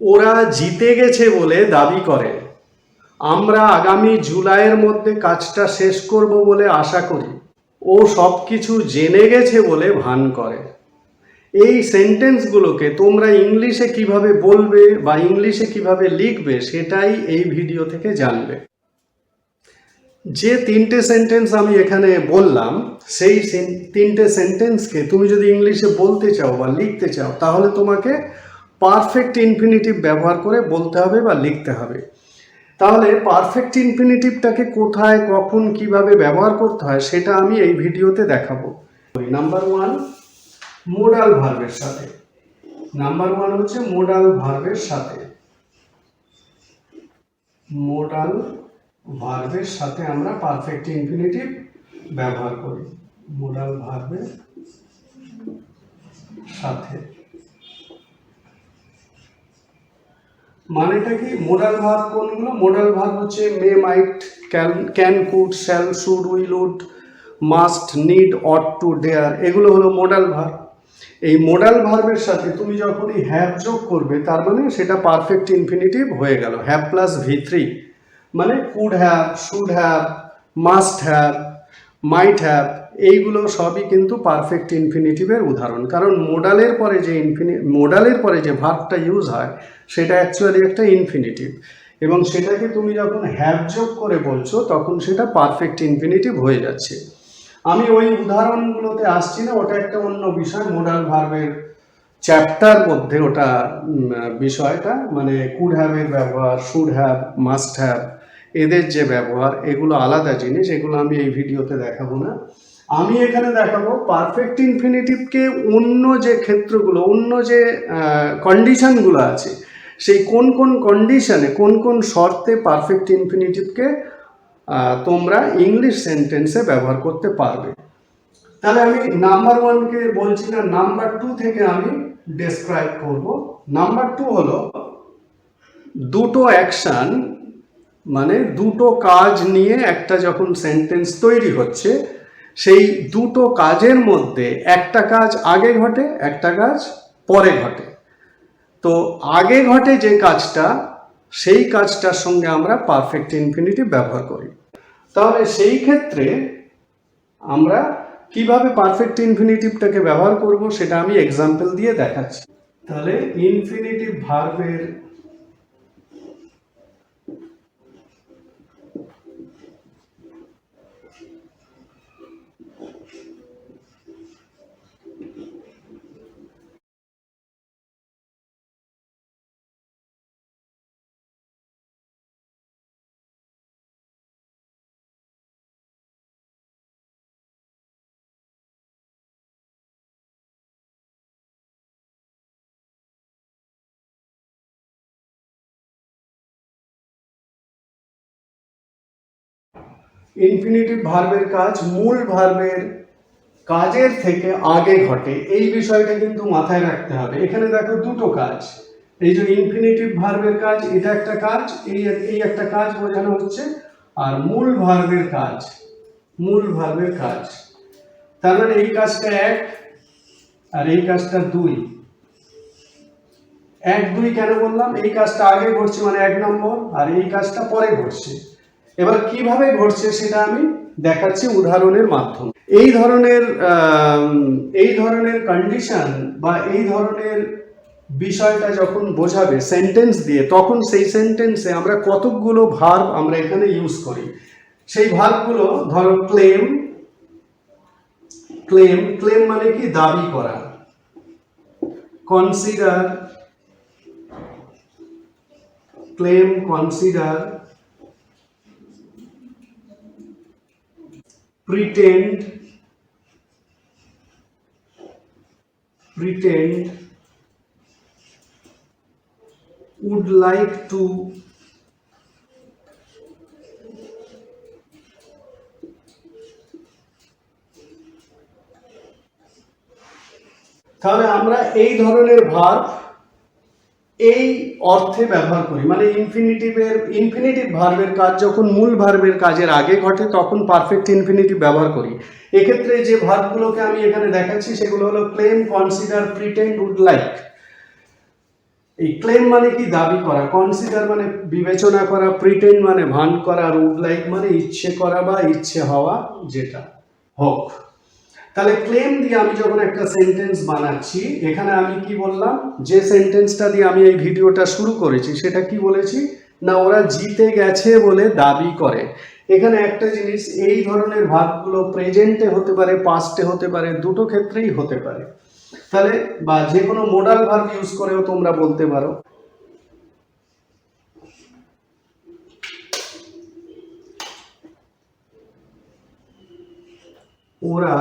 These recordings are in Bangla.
ওরা জিতে গেছে বলে দাবি করে। আমরা আগামী জুলাইয়ের মধ্যে কাজটা শেষ করব বলে আশা করি। ও সব কিছু জেনে গেছে বলে ভান করে। এই সেন্টেন্সগুলোকে তোমরা ইংলিশে কিভাবে বলবে বা ইংলিশে কিভাবে লিখবে সেটাই এই ভিডিও থেকে জানবে। যে তিনটে সেন্টেন্স আমি এখানে বললাম সেই তিনটে সেন্টেন্সকে তুমি যদি ইংলিশে বলতে চাও বা লিখতে চাও তাহলে তোমাকে পারফেক্ট ইনফিনিটিভ ব্যবহার করে বলতে হবে বা লিখতে হবে। তাহলে পারফেক্ট ইনফিনিটিভটাকে কোথায় কখন কিভাবে ব্যবহার করতে হয় সেটা আমি এই ভিডিওতে দেখাবো। নাম্বার 1 মোডাল ভার্বের সাথে। নাম্বার 1 হচ্ছে মোডাল ভার্বের সাথে। মোডাল ভার্বের সাথে আমরা পারফেক্ট ইনফিনিটিভ ব্যবহার করি। মোডাল ভার্বের সাথে মানেটা কি? মোডাল ভার্ব কোনগুলো? মোডাল ভার্ব হচ্ছে may, might, can, could, shall, should, will, would, must, need, ought to, dare, এগুলো হলো মোডাল ভার্ব। এই মোডাল ভার্বের সাথে তুমি যখনই হ্যাভ যোগ করবে তার মানে সেটা পারফেক্ট ইনফিনিটিভ হয়ে গেল। হ্যাভ প্লাস V3 মানে could have, should have, must have, might have, এইগুলো সবই কিন্তু পারফেক্ট ইনফিনিটিভের উদাহরণ। কারণ মোডালের পরে যে ভার্বটা ইউজ হয় সেটা অ্যাকচুয়ালি একটা ইনফিনিটিভ, এবং সেটাকে তুমি যখন হ্যাভ যোগ করে বলছো তখন সেটা পারফেক্ট ইনফিনিটিভ হয়ে যাচ্ছে। আমি ওই উদাহরণগুলোতে আসছি না, ওটা একটা অন্য বিষয়। মোডাল ভার্বের চ্যাপ্টার মধ্যে ওটা বিষয়টা, মানে কুড হ্যাভের ব্যবহার, শুড হ্যাভ, মাস্ট হ্যাভ, এদের যে ব্যবহার, এগুলো আলাদা জিনিস, এগুলো আমি এই ভিডিওতে দেখাবো না। আমি এখানে দেখাবো পারফেক্ট ইনফিনিটিভকে অন্য যে ক্ষেত্রগুলো, অন্য যে কন্ডিশনগুলো আছে, সেই কোন কোন কন্ডিশনে, কোন কোন শর্তে পারফেক্ট ইনফিনিটিভকে তোমরা ইংলিশ সেন্টেন্সে ব্যবহার করতে পারবে। তাহলে আমি নাম্বার 1কে বলছি না, নাম্বার 2 থেকে আমি ডেসক্রাইব করব। নাম্বার 2 হলো দুটো অ্যাকশন, মানে দুটো কাজ নিয়ে একটা যখন সেন্টেন্স তৈরি হচ্ছে, সেই দুটো কাজের মধ্যে একটা কাজ আগে ঘটে, একটা কাজ পরে ঘটে। তো আগে ঘটে যে কাজটা, সেই কাজটার সঙ্গে আমরা পারফেক্ট ইনফিনিটিভ ব্যবহার করি। তাহলে সেই ক্ষেত্রে আমরা কিভাবে পারফেক্ট ইনফিনিটিভটাকে ব্যবহার করব সেটা আমি এক্সাম্পল দিয়ে দেখাচ্ছি। তাহলে ইনফিনিটিভ ভার্বের ইনফিনিটিভ ভার্বের কাজ মূল ভার্বের কাজের থেকে আগে ঘটে, এই বিষয়টা কিন্তু মাথায় রাখতে হবে। এখানে দেখো দুটো কাজ, এই যে ইনফিনিটিভ ভার্বের কাজ, এটা একটা কাজ, এই একটা কাজ বোঝানো হচ্ছে, আর মূল ভার্বের কাজ, মূল ভার্বের কাজ, তার মানে এই কাজটা 1 আর এই কাজটা 2। 1 2 কেন বললাম? এই কাজটা আগে ঘটছে মানে 1 নম্বর, আর এই কাজটা পরে ঘটছে। এবার কিভাবে ঘটছে সেটা আমি দেখাচ্ছি উদাহরণের মাধ্যমে। এই ধরনের কন্ডিশন বা এই ধরনের বিষয়টা যখন বোঝাবে সেন্টেন্স দিয়ে, তখন সেই সেন্টেন্সে আমরা কতকগুলো ভার্ব আমরা এখানে ইউজ করি। সেই ভার্বগুলো ধরো ক্লেম, ক্লেম, ক্লেম মানে কি? দাবি করা। Consider, claim, consider. Pretend, pretend. would like to, তাহলে আমরা এই ধরনের ভার্ব এই অর্থে ব্যবহার করি। মানে ইনফিনিটিভ ভার্বের কাজ যখন মূল ভার্বের কাজের আগে ঘটে তখন পারফেক্ট ইনফিনিটিভ ব্যবহার করি। এক্ষেত্রে যে ভার্বগুলোকে আমি এখানে দেখাচ্ছি সেগুলো হলো claim, consider, pretend, would like. এই ক্লেম মানে কি? দাবি করা। কনসিডার মানে বিবেচনা করা। প্রিটেন্ড মানে ভান করা। উড লাইক মানে ইচ্ছে করা বা ইচ্ছে হওয়া, যেটা হোক। তাহলে ক্লেম দিয়ে আমি যখন একটা সেন্টেন্স বানাচ্ছি, এখানে আমি কি বললাম, যে সেন্টেন্সটা দিয়ে আমি এই ভিডিওটা শুরু করেছি সেটা কি বলেছি না, ওরা জিতে গেছে বলে দাবি করে। এখানে একটা জিনিস, এই ধরনের ভার্বগুলো প্রেজেন্টে হতে পারে, পাস্টে হতে পারে, দুটো ক্ষেত্রেই হতে পারে। তাহলে বা যে কোনো মোডাল ভার্ব ইউজ করেও তোমরা বলতে পারো। ওরা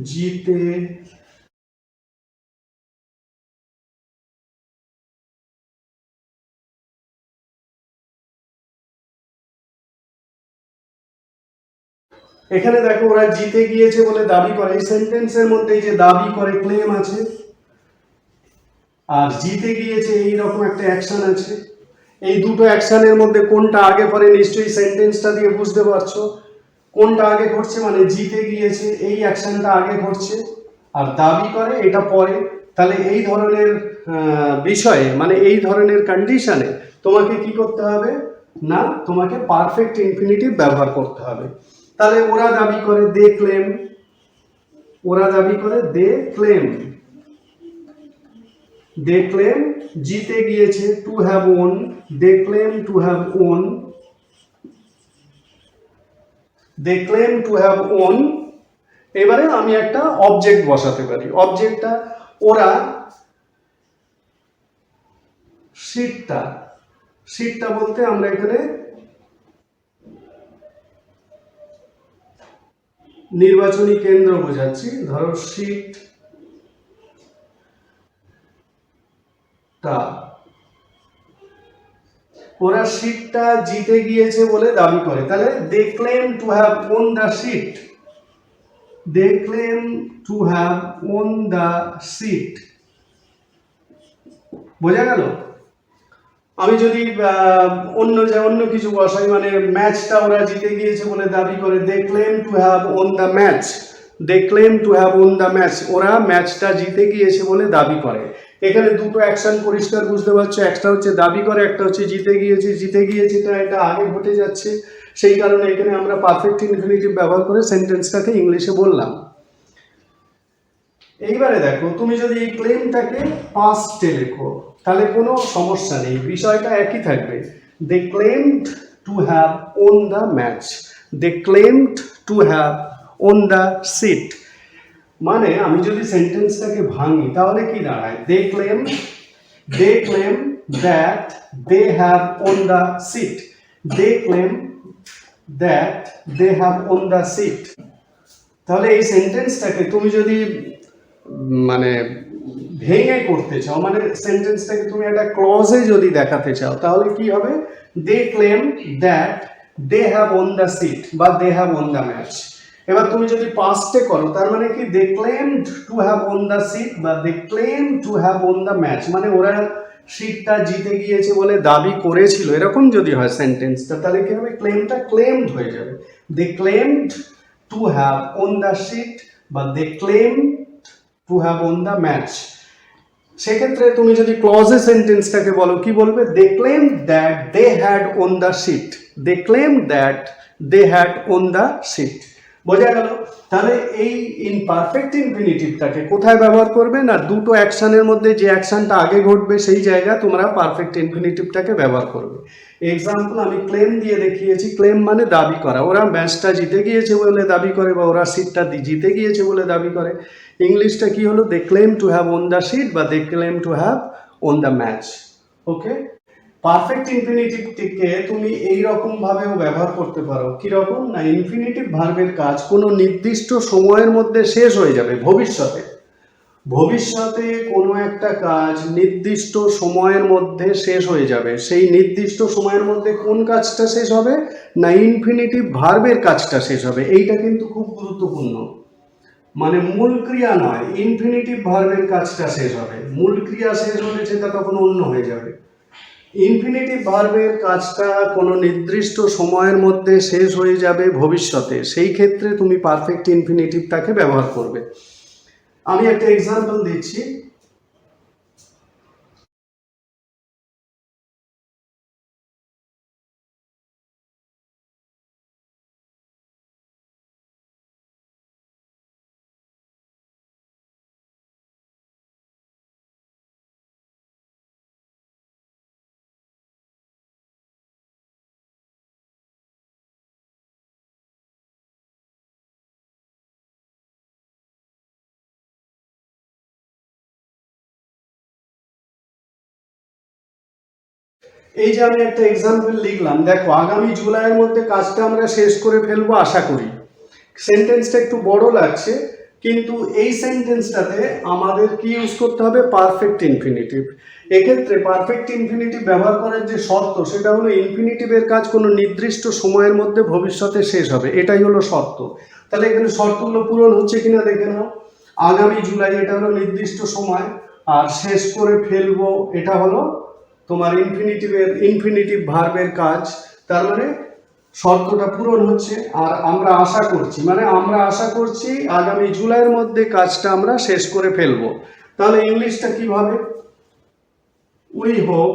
জিতে এখানে দেখো, ওরা জিতে গিয়েছে বলে দাবি করে। এই সেন্টেন্সের মধ্যে যে দাবি করে ক্লেম আছে, আর জিতে গিয়েছে এইরকম একটা অ্যাকশন আছে। এই দুটো অ্যাকশনের মধ্যে কোনটা আগে পরে নিশ্চয়ই সেন্টেন্সটা দিয়ে বুঝতে পারছো। কোনটা আগে ঘটছে, মানে জিতে গিয়েছে এই অ্যাকশনটা আগে ঘটছে, আর দাবি করে এটা পরে। তাহলে এই ধরনের বিষয়ে, মানে এই ধরনের কন্ডিশনে তোমাকে কি করতে হবে না, তোমাকে পারফেক্ট ইনফিনিটিভ ব্যবহার করতে হবে। তাহলে ওরা দাবি করে দে ক্লেম, ওরা দাবি করে দে ক্লেম, দে ক্লেম জিতে গিয়েছে to have won, they claim to have won, they claim to have won. এবারে আমি একটা অবজেক্ট বসাতে পারি। অবজেক্টটা ওরা সিটটা, সিটটা বলতে আমরা এখানে নির্বাচনী কেন্দ্র বোঝাচ্ছি। ধরো সিটটা, ওরা সিটটা জিতে গিয়েছে বলে দাবি করে। তাহলে they claim to have won the seat, they claim to have won the seat. বোঝা গেল? আমি যদি অন্য কিছু বসাই, মানে ম্যাচটা ওরা জিতে গিয়েছে বলে দাবি করে, they claim to have won the match, they claim to have won the match, ওরা ম্যাচটা জিতে গিয়েছে বলে দাবি করে। এখানে দুটো অ্যাকশন পরিষ্কার বুঝতে পারছো, একটা হচ্ছে দাবি করে, একটা হচ্ছে জিতে গিয়েছে। জিতে গিয়েছেটা এটা আগে ঘটে যাচ্ছে, সেই কারণে এখানে আমরা পারফেক্ট ইনফিনিটিভ ব্যবহার করে সেন্টেন্সটাকে ইংলিশে বললাম। এইবারে দেখো, তুমি যদি এই ক্লেমটাকে পাস্টে লেখো তাহলে কোনো সমস্যা নেই, বিষয়টা একই থাকবে। They claimed to have won the match, they claimed to have won the seat. মানে আমি যদি সেন্টেন্সটাকে ভাঙি তাহলে কি দাঁড়ায়, they claim that they have won the seat, they claim that they have won the seat. তাহলে এই সেন্টেন্সটাকে তুমি যদি মানে ভেঙে করতে চাও, মানে সেন্টেন্সটাকে তুমি একটা ক্লজে যদি দেখাতে চাও, তাহলে কি হবে, they claim that they have won the seat বা they have won the match. এবার তুমি যদি পাস্টে করো, তার মানে কি, they claimed to have won the seat বা they claim to have won the match, মানে ওরা সিটটা জিতে গিয়েছে বলে দাবি করেছিল, এরকম যদি হয় সেন্টেন্সটা, তাহলে কি হবে, ক্লেমটা ক্লেমড হয়ে যাবে। They claimed to have won the seat বা they claim to have won the match. সেক্ষেত্রে তুমি যদি ক্লজে সেন্টেন্সটাকে বলো, কি বলবে, they claim that they had won the seat, they claim that they had won the seat. বোঝা গেল? তাহলে এই ইনপারফেক্ট ইনফিনিটিভটাকে কোথায় ব্যবহার করবে না, দুটো অ্যাকশনের মধ্যে যে অ্যাকশনটা আগে ঘটবে সেই জায়গায় তোমরা পারফেক্ট ইনফিনিটিভটাকে ব্যবহার করবে। এক্সাম্পল আমি ক্লেম দিয়ে দেখিয়েছি। ক্লেম মানে দাবি করা, ওরা ম্যাচটা জিতে গিয়েছে বলে দাবি করে বা ওরা সিটটা জিতে গিয়েছে বলে দাবি করে। ইংলিশটা কি হলো, they claim to have won the seat বা they claim to have won the match. Okay, perfect ইনফিনিটিভটিকে তুমি এই রকম ভাবেও ব্যবহার করতে পারো। কি রকম না, ইনফিনিটিভ ভার্বের কাজ কোনো নির্দিষ্ট সময়ের মধ্যে শেষ হয়ে যাবে। ভবিষ্যতে কোনো একটা কাজ নির্দিষ্ট সময়ের মধ্যে শেষ হয়ে যাবে। সেই নির্দিষ্ট সময়ের মধ্যে কোন কাজটা শেষ হবে না, ইনফিনিটিভ ভার্বের কাজটা শেষ হবে। এইটা কিন্তু খুব গুরুত্বপূর্ণ, মানে মূল ক্রিয়া নয়, ইনফিনিটিভ ভার্বের কাজটা শেষ হবে। মূল ক্রিয়া শেষ হলে সেটা তখন অন্য হয়ে যাবে। ইনফিনিটিভ ভার্বের কাজটা কোনো নির্দিষ্ট সময়ের মধ্যে শেষ হয়ে যাবে ভবিষ্যতে, সেই ক্ষেত্রে তুমি পারফেক্ট ইনফিনিটিভটাকে ব্যবহার করবে। আমি একটা এক্সাম্পল দিচ্ছি। এই যে আমি একটা এক্সাম্পল লিখলাম, দেখো আগামী জুলাইয়ের মধ্যে কাজটা আমরা শেষ করে ফেলবো আশা করি। সেন্টেন্সটা একটু বড় লাগছে, কিন্তু এই সেন্টেন্সটাতে আমাদের কি ইউজ করতে হবে? Perfect infinitive. এক্ষেত্রে পারফেক্ট ইনফিনিটিভ ব্যবহার করার যে শর্ত, সেটা হলো ইনফিনিটিভের কাজ কোনো নির্দিষ্ট সময়ের মধ্যে ভবিষ্যতে শেষ হবে, এটাই হলো শর্ত। তাহলে এখানে শর্তগুলো পূরণ হচ্ছে কিনা দেখে নাও। আগামী জুলাই এটা হলো নির্দিষ্ট সময়, আর শেষ করে ফেলবো এটা হলো তোমার ইনফিনিটিভ ভার্বের কাজ। তার মানে শর্তটা পূরণ হচ্ছে। আর আমরা আশা করছি, মানে আমরা আশা করছি আগামী জুলাইয়ের মধ্যে কাজটা আমরা শেষ করে ফেলবো। তাহলে ইংলিশটা কিভাবে? We hope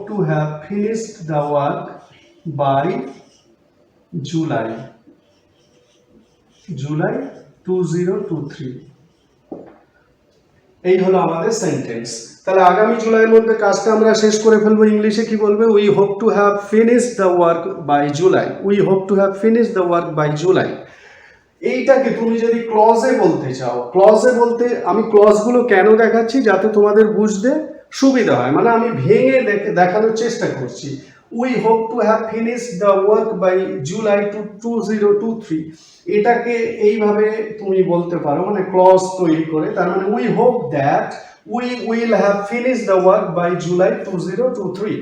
to have finished the work by July 2023। এই হলো আমাদের সেন্টেন্স। তাহলে আগামী জুলাইয়ের মধ্যে কাজটা আমরা শেষ করে ফেলবো। ইংলিশে কি বলবে? We hope to have finished the work by July. এইটাকে তুমি যদি ক্লজে বলতে চাও, আমি ক্লজগুলো কেন দেখাচ্ছি? যাতে তোমাদের বুঝতে সুবিধা হয়, মানে আমি ভেঙে দেখানোর চেষ্টা করছি। We hope to have finished the work by July 2023, এটাকে এইভাবে তুমি বলতে পারো, মানে ক্লজ তৈরি করে। তার মানে we hope that we will have finished the work by July 2023।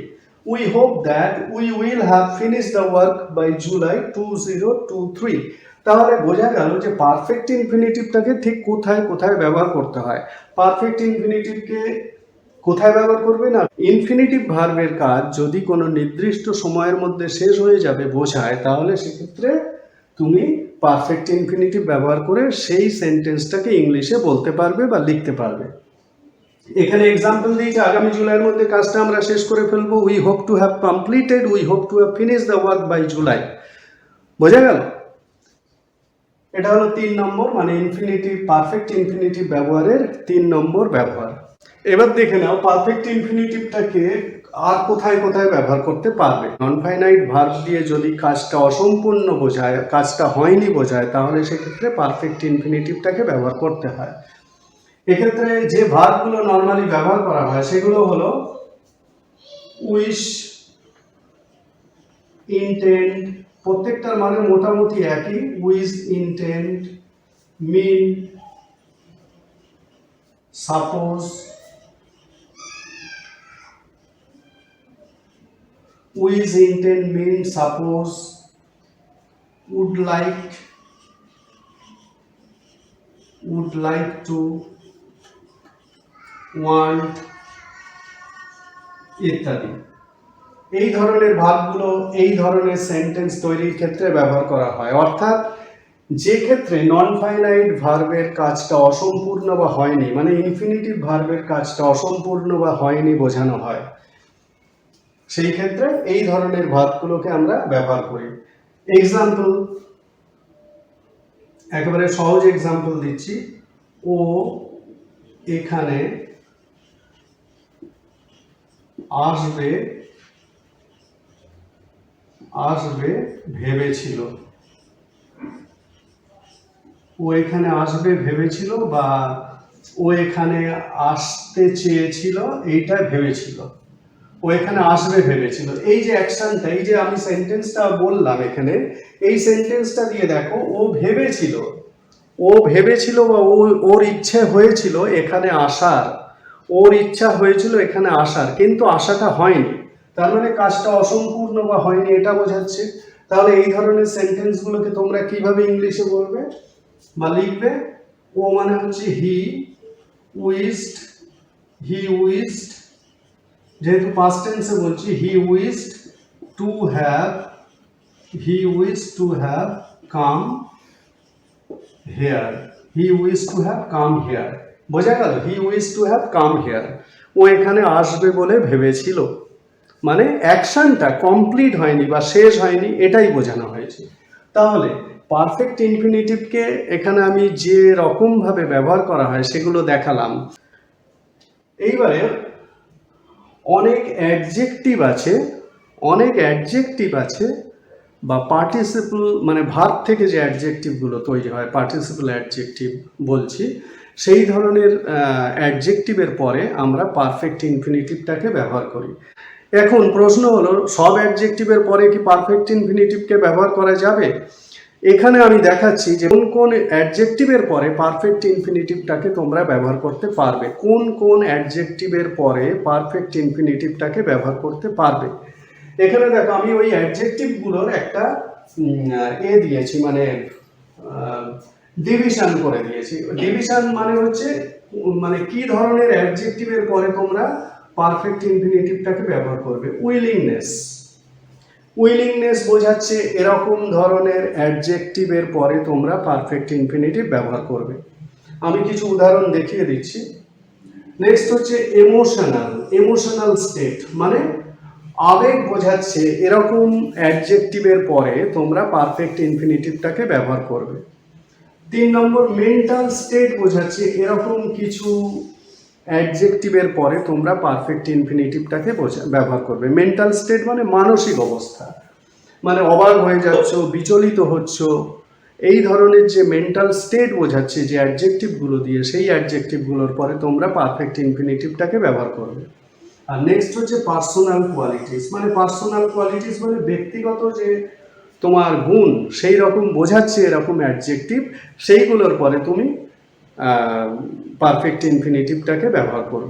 We hope that we will have finished the work by July 2023। তাহলে বোঝা গেল যে পারফেক্ট ইনফিনিটিভটাকে ঠিক কোথায় কোথায় ব্যবহার করতে হয়। পারফেক্ট ইনফিনিটিভকে কোথায় ব্যবহার করবে না? ইনফিনিটিভ ভার্বের কাজ যদি কোনো নির্দিষ্ট সময়ের মধ্যে শেষ হয়ে যাবে বোঝায়, তাহলে সেক্ষেত্রে তুমি পারফেক্ট ইনফিনিটিভ ব্যবহার করে সেই সেন্টেন্সটাকে ইংলিশে বলতে পারবে বা লিখতে পারবে। এখানে এক্সাম্পল দিয়েছে, আগামী জুলাইয়ের মধ্যে কাজটা আমরা শেষ করে ফেলবো। We hope to have finished the work by July. বোঝা গেল? এটা হলো 3 নম্বর, মানে পারফেক্ট ইনফিনিটিভ ব্যবহারের 3 নম্বর ব্যবহার। এবার দেখে নাও পারফেক্ট ইনফিনিটিভটাকে আর কোথায় কোথায় ব্যবহার করতে পারবে। নন ফাইনাইট ভার্ব দিয়ে যদি কাজটা অসম্পূর্ণ বোঝায়, কাজটা হয়নি বোঝায়, তাহলে সেক্ষেত্রে পারফেক্ট ইনফিনিটিভটাকে ব্যবহার করতে হয়। এক্ষেত্রে যে ভার্বগুলো নর্মালি ব্যবহার করা হয় সেগুলো হলো উইশ, ইন্টেন্ড, প্রত্যেকটার মানে মোটামুটি একই। Wish, intend, mean, suppose, wish, intend, mean, suppose, would like to, want ইত্যাদি। এই ধরনের ভার্বগুলো এই ধরনের সেন্টেন্স তৈরির ক্ষেত্রে ব্যবহার করা হয়। অর্থাৎ যে ক্ষেত্রে নন ফাইনাইট ভার্বের কাজটা অসম্পূর্ণ বা হয়নি, মানে ইনফিনিটিভ ভার্বের কাজটা অসম্পূর্ণ বা হয়নি বোঝানো হয়, সেই ক্ষেত্রে এই ধরনের ভার্বগুলোকে আমরা ব্যবহার করি। এক্সাম্পল, একেবারে সহজ এক্সাম্পল দিচ্ছি। ও এখানে আসবে ভেবেছিল। ও এখানে আসবে ভেবেছিল, বা ও এখানে আসতে চেয়েছিল, এইটা ভেবেছিল। ও এখানে আসবে ভেবেছিল। এই যে অ্যাকশনটা, এই যে আমি সেন্টেন্সটা বললাম এখানে, এই সেন্টেন্সটা দিয়ে দেখো ও ভেবেছিল বা ওর ইচ্ছে হয়েছিল এখানে আসার, কিন্তু আসাটা হয়নি। তার মানে কাজটা অসম্পূর্ণ বা হয়নি এটা বোঝাচ্ছে। তাহলে এই ধরনের সেন্টেন্সগুলোকে তোমরা কিভাবে ইংলিশে বলবে বা লিখবে? ও মানে হচ্ছে হি উইজড, যেহেতু পাস্ট টেন্সে বলছি, he wished to have come here. বোঝা গেল? He wish to have come here, ও এখানে আসবে বলে ভেবেছিল। মানে অ্যাকশনটা কমপ্লিট হয়নি বা শেষ হয়নি, এটাই বোঝানো হয়েছে। তাহলে পারফেক্ট ইনফিনিটিভকে এখানে আমি যে রকমভাবে ব্যবহার করা হয় সেগুলো দেখালাম। এইবারে অনেক অ্যাডজেক্টিভ আছে বা পার্টিসিপল, মানে ভার্ব থেকে যে অ্যাডজেক্টিভগুলো তৈরি হয়, পার্টিসিপল অ্যাডজেক্টিভ বলছি, সেই ধরনের অ্যাডজেক্টিভের পরে আমরা পারফেক্ট ইনফিনিটিভটাকে ব্যবহার করি। এখন প্রশ্ন হলো, সব অ্যাডজেক্টিভের পরে কি পারফেক্ট ইনফিনিটিভকে ব্যবহার করা যাবে? এখানে আমি দেখাচ্ছি যে কোন কোন অ্যাডজেক্টিভের পরে পারফেক্ট ইনফিনিটিভটাকে তোমরা ব্যবহার করতে পারবে, কোন কোন অ্যাডজেক্টিভের পরে পারফেক্ট ইনফিনিটিভটাকে ব্যবহার করতে পারবে। এখানে দেখো আমি ওই অ্যাডজেক্টিভগুলোর একটা দিয়েছি, মানে ডিভিশন করে দিয়েছি। ডিভিশন মানে হচ্ছে মানে কি ধরনের অ্যাডজেক্টিভের পরে তোমরা পারফেক্ট ইনফিনিটিভটাকে ব্যবহার করবে। উইলিংনেস বোঝাচ্ছে এরকম ধরনের অ্যাডজেক্টিভের পরে তোমরা পারফেক্ট ইনফিনিটিভ ব্যবহার করবে। আমি কিছু উদাহরণ দেখিয়ে দিচ্ছি। নেক্সট হচ্ছে ইমোশনাল স্টেট, মানে আবেগ বোঝাচ্ছে এরকম অ্যাডজেক্টিভের পরে তোমরা পারফেক্ট ইনফিনিটিভটাকে ব্যবহার করবে। 3 নম্বর মেন্টাল স্টেট বোঝাচ্ছে এরকম কিছু অ্যাডজেক্টিভের পরে তোমরা পারফেক্ট ইনফিনিটিভটাকে ব্যবহার করবে। মেন্টাল স্টেট মানে মানসিক অবস্থা, মানে অবাক হয়ে যাচ্ছ, বিচলিত হচ্ছ, এই ধরনের যে মেন্টাল স্টেট বোঝাচ্ছে যে অ্যাডজেক্টিভগুলো দিয়ে, সেই অ্যাডজেক্টিভগুলোর পরে তোমরা পারফেক্ট ইনফিনিটিভটাকে ব্যবহার করবে। আর নেক্সট হচ্ছে পার্সোনাল কোয়ালিটিস, মানে ব্যক্তিগত যে তোমার গুণ, সেই রকম বোঝাচ্ছে এরকম অ্যাডজেক্টিভ, সেইগুলোর পরে তুমি পারফেক্ট ইনফিনিটিভটাকে ব্যবহার করবে।